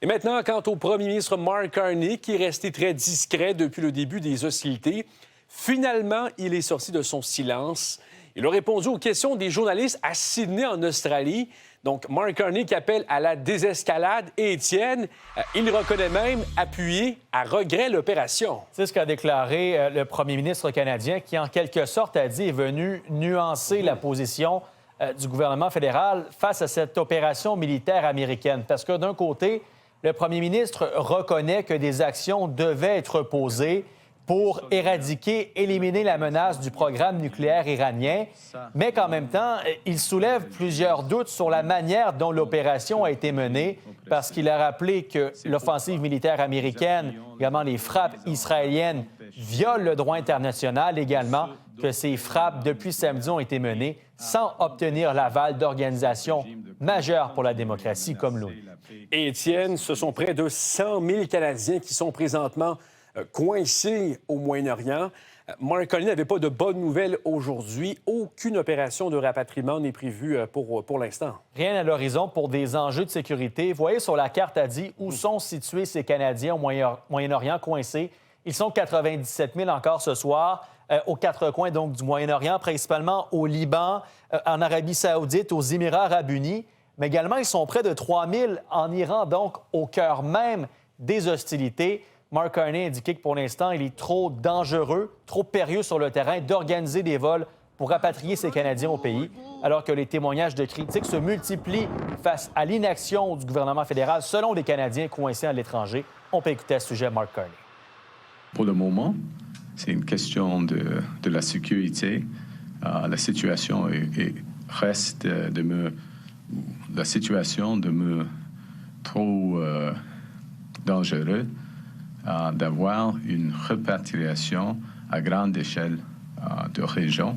maintenant, quant au premier ministre Mark Carney, qui est resté très discret depuis le début des hostilités, finalement, il est sorti de son silence. Il a répondu aux questions des journalistes à Sydney, en Australie. Donc, Mark Carney qui appelle à la désescalade. Et Étienne, il reconnaît même appuyer à regret l'opération. C'est ce qu'a déclaré le premier ministre canadien qui, en quelque sorte, a dit est venu nuancer la position du gouvernement fédéral face à cette opération militaire américaine. Parce que d'un côté, le premier ministre reconnaît que des actions devaient être posées pour éradiquer, éliminer la menace du programme nucléaire iranien, mais qu'en même temps, il soulève plusieurs doutes sur la manière dont l'opération a été menée, parce qu'il a rappelé que l'offensive militaire américaine, également les frappes israéliennes, violent le droit international, également que ces frappes, depuis samedi, ont été menées sans obtenir l'aval d'organisations majeures pour la démocratie comme l'ONU. Et Étienne, ce sont près de 100 000 Canadiens qui sont présentement coincés au Moyen-Orient. Mark Carney n'avait pas de bonnes nouvelles aujourd'hui. Aucune opération de rapatriement n'est prévue pour l'instant. Rien à l'horizon pour des enjeux de sécurité. Vous voyez sur la carte, a dit où sont situés ces Canadiens au Moyen-Orient coincés. Ils sont 97 000 encore ce soir, aux quatre coins donc du Moyen-Orient, principalement au Liban, en Arabie saoudite, aux Émirats arabes unis. Mais également, ils sont près de 3 000 en Iran, donc au cœur même des hostilités. Mark Carney a indiqué que pour l'instant, il est trop dangereux, trop périlleux sur le terrain d'organiser des vols pour rapatrier ces Canadiens au pays, alors que les témoignages de critiques se multiplient face à l'inaction du gouvernement fédéral selon les Canadiens coincés à l'étranger. On peut écouter à ce sujet Mark Carney. Pour le moment, c'est une question de la sécurité. La situation reste la situation demeure trop dangereuse d'avoir une repatriation à grande échelle de région.